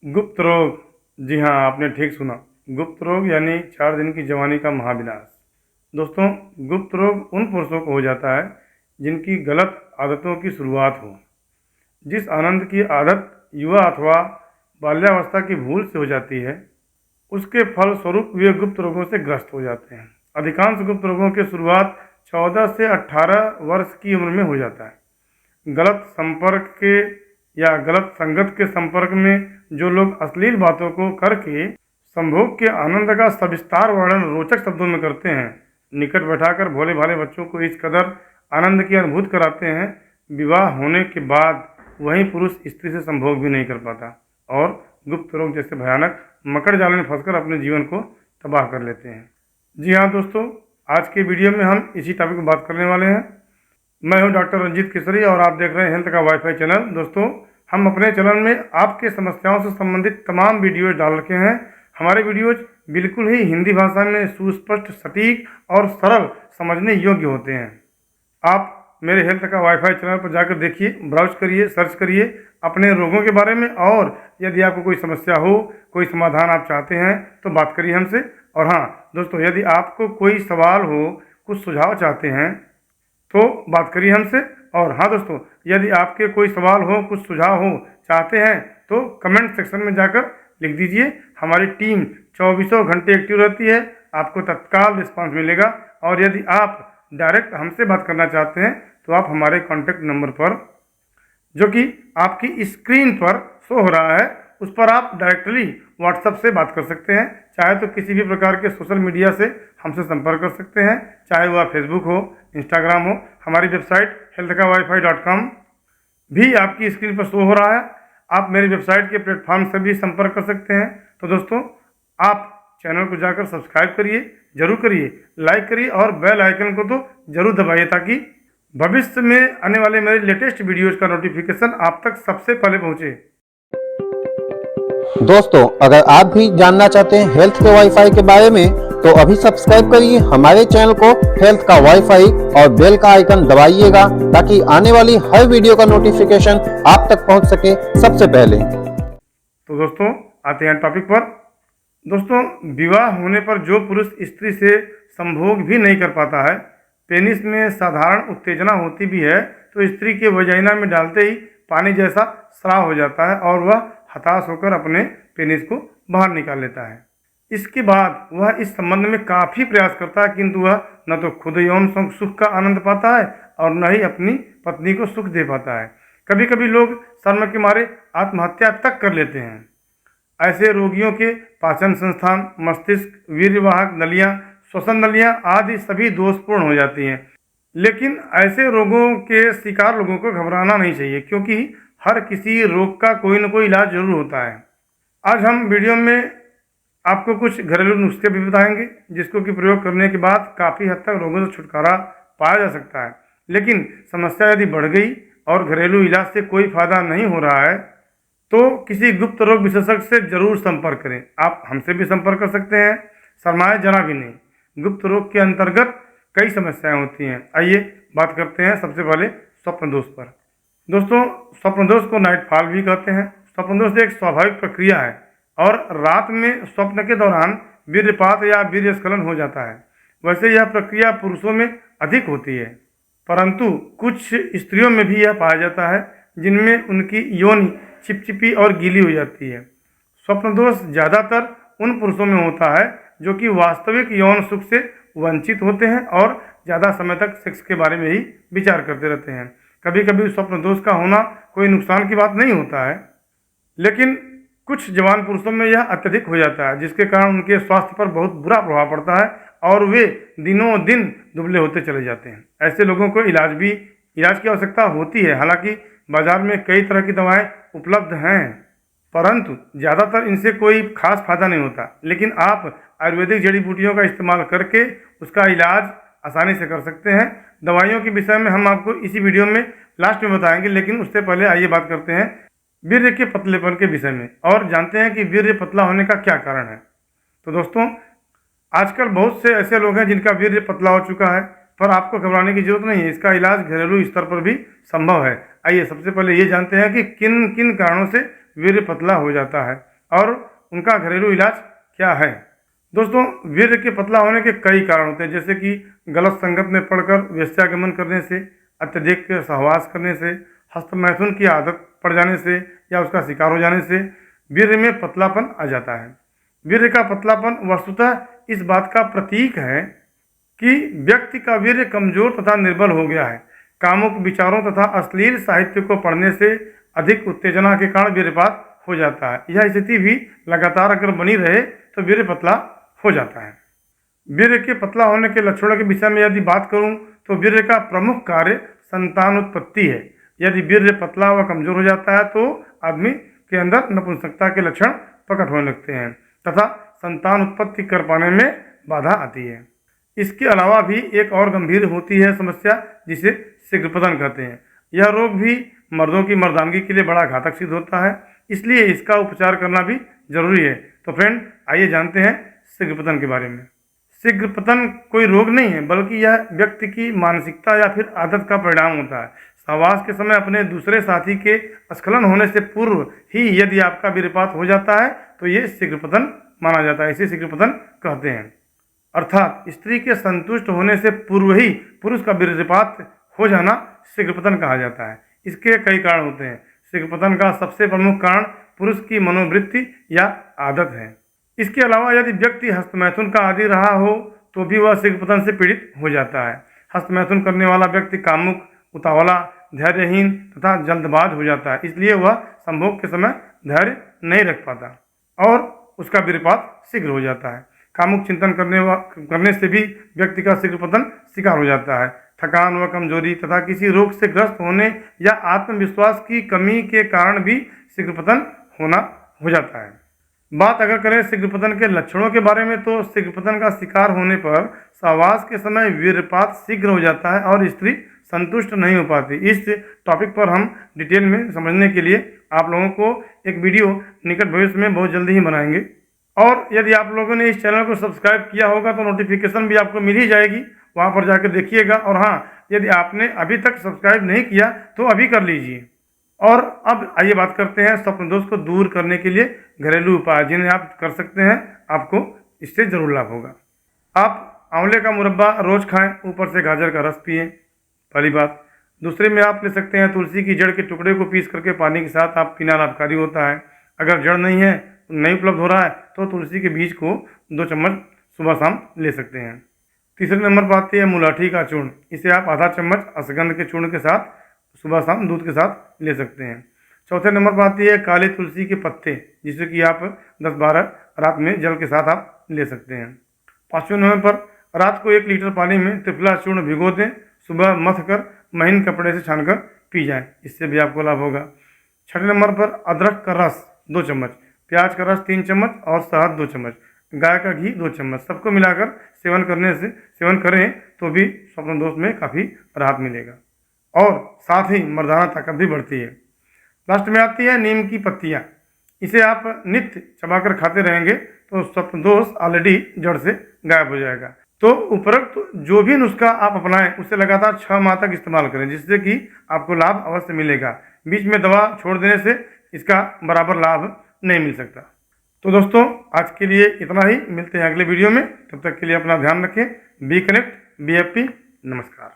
गुप्त रोग। जी हाँ, आपने ठीक सुना। गुप्त रोग यानी 4 दिन की जवानी का महाविनाश। दोस्तों, गुप्त रोग उन पुरुषों को हो जाता है जिनकी गलत आदतों की शुरुआत हो। जिस आनंद की आदत युवा अथवा बाल्यावस्था की भूल से हो जाती है, उसके फलस्वरूप वे गुप्त रोगों से ग्रस्त हो जाते हैं। अधिकांश गुप्त रोगों की शुरुआत 14 से 18 वर्ष की उम्र में हो जाता है। गलत संपर्क के या गलत संगत के संपर्क में जो लोग अश्लील बातों को करके संभोग के आनंद का सविस्तार वर्णन रोचक शब्दों में करते हैं, निकट बैठाकर भोले भाले बच्चों को इस कदर आनंद की अनुभूति कराते हैं, विवाह होने के बाद वही पुरुष स्त्री से संभोग भी नहीं कर पाता और गुप्त रोग जैसे भयानक मकड़ जाल में फंसकर अपने जीवन को तबाह कर लेते हैं। जी हाँ दोस्तों, आज के वीडियो में हम इसी टॉपिक पर बात करने वाले हैं। मैं हूं डॉक्टर रंजीत केसरी और आप देख रहे हैं हेल्थ का वाईफाई चैनल। दोस्तों, हम अपने चैनल में आपके समस्याओं से संबंधित तमाम वीडियोज डाल रखे हैं। हमारे वीडियोज बिल्कुल ही हिंदी भाषा में सुस्पष्ट, सटीक और सरल समझने योग्य होते हैं। आप मेरे हेल्थ का वाईफाई चैनल पर जाकर देखिए, ब्राउज करिए, सर्च करिए अपने रोगों के बारे में, और यदि आपको कोई समस्या हो, कोई समाधान आप चाहते हैं तो बात करिए हमसे। और हाँ दोस्तों, यदि आपको कोई सवाल हो, कुछ सुझाव चाहते हैं तो बात करिए हमसे। और हाँ दोस्तों, यदि आपके कोई सवाल हो, कुछ सुझाव हो चाहते हैं तो कमेंट सेक्शन में जाकर लिख दीजिए। हमारी टीम 24 घंटे एक्टिव रहती है, आपको तत्काल रिस्पांस मिलेगा। और यदि आप डायरेक्ट हमसे बात करना चाहते हैं तो आप हमारे कॉन्टैक्ट नंबर पर, जो कि आपकी स्क्रीन पर शो हो रहा है, उस पर आप डायरेक्टली व्हाट्सएप से बात कर सकते हैं। चाहे तो किसी भी प्रकार के सोशल मीडिया से हमसे संपर्क कर सकते हैं, चाहे वह फेसबुक हो, इंस्टाग्राम हो। हमारी वेबसाइट healthkawifi.com भी आपकी स्क्रीन पर शो हो रहा है। आप मेरी वेबसाइट के प्लेटफॉर्म से भी संपर्क कर सकते हैं। तो दोस्तों, आप चैनल को जाकर सब्सक्राइब करिए, जरूर करिए, लाइक करिए और बेल आइकन को तो जरूर दबाइए, ताकि भविष्य में आने वाले मेरे लेटेस्ट वीडियोज़ का नोटिफिकेशन आप तक सबसे पहले पहुँचे। दोस्तों, अगर आप भी जानना चाहते हैं हेल्थ के वाईफाई के बारे में तो अभी सब्सक्राइब करिए हमारे चैनल को हेल्थ का वाईफाई और बेल का आइकन दबाइएगा, ताकि आने वाली हर वीडियो का नोटिफिकेशन आप तक पहुंच सके सबसे पहले। तो दोस्तों, आते हैं टॉपिक पर। दोस्तों, विवाह होने पर जो पुरुष स्त्री से संभोग भी नहीं कर पाता है, पेनिस में साधारण उत्तेजना होती भी है तो स्त्री के वजाइना में डालते ही पानी जैसा स्राव हो जाता है और वह हताश होकर अपने पेनिस को बाहर निकाल लेता है। इसके बाद वह इस संबंध में काफ़ी प्रयास करता है, किंतु वह न तो खुद यौन सुख का आनंद पाता है और न ही अपनी पत्नी को सुख दे पाता है। कभी कभी लोग शर्म के मारे आत्महत्या तक कर लेते हैं। ऐसे रोगियों के पाचन संस्थान, मस्तिष्क, वीर्यवाहक नलियाँ, श्वसन नलियाँ आदि सभी दोषपूर्ण हो जाती हैं। लेकिन ऐसे रोगों के शिकार लोगों को घबराना नहीं चाहिए, क्योंकि हर किसी रोग का कोई न कोई इलाज जरूर होता है। आज हम वीडियो में आपको कुछ घरेलू नुस्खे भी बताएंगे, जिसको कि प्रयोग करने के बाद काफ़ी हद तक रोगों से छुटकारा पाया जा सकता है। लेकिन समस्या यदि बढ़ गई और घरेलू इलाज से कोई फायदा नहीं हो रहा है तो किसी गुप्त रोग विशेषज्ञ से जरूर संपर्क करें। आप हमसे भी संपर्क कर सकते हैं, शर्माए जरा भी नहीं। गुप्त रोग के अंतर्गत कई समस्याएं होती हैं। आइए बात करते हैं सबसे पहले स्वप्न दोष पर। दोस्तों, स्वप्न दोष को नाइट फॉल भी कहते हैं। स्वप्न दोष एक स्वाभाविक प्रक्रिया है और रात में स्वप्न के दौरान वीर्यपात या वीर्यस्खलन हो जाता है। वैसे यह प्रक्रिया पुरुषों में अधिक होती है, परंतु कुछ स्त्रियों में भी यह पाया जाता है, जिनमें उनकी योनि चिपचिपी और गीली हो जाती है। स्वप्न दोष ज़्यादातर उन पुरुषों में होता है जो कि वास्तविक यौन सुख से वंचित होते हैं और ज़्यादा समय तक सेक्स के बारे में ही विचार करते रहते हैं। कभी कभी स्वप्न दोष का होना कोई नुकसान की बात नहीं होता है, लेकिन कुछ जवान पुरुषों में यह अत्यधिक हो जाता है, जिसके कारण उनके स्वास्थ्य पर बहुत बुरा प्रभाव पड़ता है और वे दिनों दिन दुबले होते चले जाते हैं। ऐसे लोगों को इलाज की आवश्यकता होती है। हालांकि बाजार में कई तरह की दवाएं उपलब्ध हैं, परंतु ज़्यादातर इनसे कोई खास फायदा नहीं होता। लेकिन आप आयुर्वेदिक जड़ी बूटियों का इस्तेमाल करके उसका इलाज आसानी से कर सकते हैं। दवाइयों के विषय में हम आपको इसी वीडियो में लास्ट में बताएंगे, लेकिन उससे पहले आइए बात करते हैं वीर्य के पतलेपन के विषय में और जानते हैं कि वीर्य पतला होने का क्या कारण है। तो दोस्तों, आजकल बहुत से ऐसे लोग हैं जिनका वीर्य पतला हो चुका है, पर आपको घबराने की जरूरत नहीं है। इसका इलाज घरेलू स्तर पर भी संभव है। आइए सबसे पहले ये जानते हैं कि किन किन कारणों से वीर्य पतला हो जाता है। और उनका घरेलू इलाज क्या है? दोस्तों, वीर्य के पतला होने के कई कारण होते हैं, जैसे कि गलत संगत में पड़कर वेश्यागमन करने से, अत्यधिक सहवास करने से, हस्तमैथुन की आदत पड़ जाने से या उसका शिकार हो जाने से वीर्य में पतलापन आ जाता है। वीर्य का पतलापन वस्तुतः इस बात का प्रतीक है कि व्यक्ति का वीर्य कमजोर तथा निर्बल हो गया है। कामुक विचारों तथा अश्लील साहित्य को पढ़ने से अधिक उत्तेजना के कारण वीर्यपात हो जाता है। यह स्थिति भी लगातार अगर बनी रहे तो वीर्य पतला हो जाता है। वीर्य के पतला होने के लक्षणों के विषय में यदि बात करूं तो वीर्य का प्रमुख कार्य संतान उत्पत्ति है। यदि वीर्य पतला व कमजोर हो जाता है तो आदमी के अंदर नपुंसकता के लक्षण प्रकट होने लगते हैं तथा संतान उत्पत्ति कर पाने में बाधा आती है। इसके अलावा भी एक और गंभीर होती है समस्या, जिसे शीघ्रपतन कहते हैं। यह रोग भी मर्दों की मर्दानगी के लिए बड़ा घातक सिद्ध होता है, इसलिए इसका उपचार करना भी जरूरी है। तो फ्रेंड, आइए जानते हैं शीघ्रपतन के बारे में। शीघ्रपतन कोई रोग नहीं है, बल्कि यह व्यक्ति की मानसिकता या फिर आदत का परिणाम होता है। सहवास के समय अपने दूसरे साथी के स्खलन होने से पूर्व ही यदि आपका वीर्यपात हो जाता है तो ये शीघ्रपतन माना जाता है। इसे शीघ्रपतन कहते हैं। अर्थात स्त्री के संतुष्ट होने से पूर्व ही पुरुष का वीर्यपात हो जाना शीघ्रपतन कहा जाता है। इसके कई कारण होते हैं। शीघ्रपतन का सबसे प्रमुख कारण पुरुष की मनोवृत्ति या आदत है। इसके अलावा यदि व्यक्ति हस्तमैथुन का आदी रहा हो तो भी वह शीघ्रपतन से पीड़ित हो जाता है। हस्तमैथुन करने वाला व्यक्ति कामुक, उतावला, धैर्यहीन तथा जल्दबाज हो जाता है, इसलिए वह संभोग के समय धैर्य नहीं रख पाता और उसका वीर्यपात शीघ्र हो जाता है। कामुक चिंतन करने से भी व्यक्ति का शीघ्रपतन शिकार हो जाता है। थकान व कमजोरी तथा किसी रोग से ग्रस्त होने या आत्मविश्वास की कमी के कारण भी शीघ्रपतन होना हो जाता है। बात अगर करें शीघ्रपतन के लक्षणों के बारे में तो शीघ्रपतन का शिकार होने पर सहवास के समय वीर्यपात शीघ्र हो जाता है और स्त्री संतुष्ट नहीं हो पाती। इस टॉपिक पर हम डिटेल में समझने के लिए आप लोगों को एक वीडियो निकट भविष्य में बहुत जल्दी ही बनाएंगे। और यदि आप लोगों ने इस चैनल को सब्सक्राइब किया होगा तो नोटिफिकेशन भी आपको मिल ही जाएगी, वहाँ पर जाकर देखिएगा। और हाँ, यदि आपने अभी तक सब्सक्राइब नहीं किया तो अभी कर लीजिए। और अब आइए बात करते हैं स्वप्न दोष को दूर करने के लिए घरेलू उपाय, जिन्हें आप कर सकते हैं। आपको इससे जरूर लाभ होगा। आप आंवले का मुरब्बा रोज खाएं, ऊपर से गाजर का रस पिएं, पहली बात। दूसरे में आप ले सकते हैं तुलसी की जड़ के टुकड़े को पीस करके पानी के साथ आप पीना लाभकारी होता है। अगर जड़ नहीं है, नहीं उपलब्ध हो रहा है तो तुलसी के बीज को 2 चम्मच सुबह शाम ले सकते हैं। तीसरे नंबर पर आती है मुलाठी का चूर्ण। इसे आप आधा चम्मच अश्वगंध के चूर्ण के साथ सुबह शाम दूध के साथ ले सकते हैं। चौथे नंबर पर आती है काली तुलसी के पत्ते, जिसे कि आप 10-12 रात में जल के साथ आप ले सकते हैं। पाँचवें नंबर पर रात को 1 लीटर पानी में त्रिफला चूर्ण भिगो दें, सुबह मथ कर महीन कपड़े से छानकर पी जाएं, इससे भी आपको लाभ होगा। छठे नंबर पर अदरक का रस 2 चम्मच, प्याज का रस 3 चम्मच और शहद 2 चम्मच, गाय का घी 2 चम्मच, सबको मिलाकर सेवन करें तो भी स्वप्न दोष में काफ़ी राहत मिलेगा और साथ ही मर्दाना ताकत भी बढ़ती है। लास्ट में आती है नीम की पत्तियाँ। इसे आप नित्य चबाकर खाते रहेंगे तो स्वप्न दोष ऑलरेडी जड़ से गायब हो जाएगा। तो उपरोक्त जो भी नुस्खा आप अपनाएं उसे लगातार 6 माह तक इस्तेमाल करें, जिससे कि आपको लाभ अवश्य मिलेगा। बीच में दवा छोड़ देने से इसका बराबर लाभ नहीं मिल सकता। तो दोस्तों, आज के लिए इतना ही। मिलते हैं अगले वीडियो में। तब तक के लिए अपना ध्यान रखें। Be connect, be happy. नमस्कार।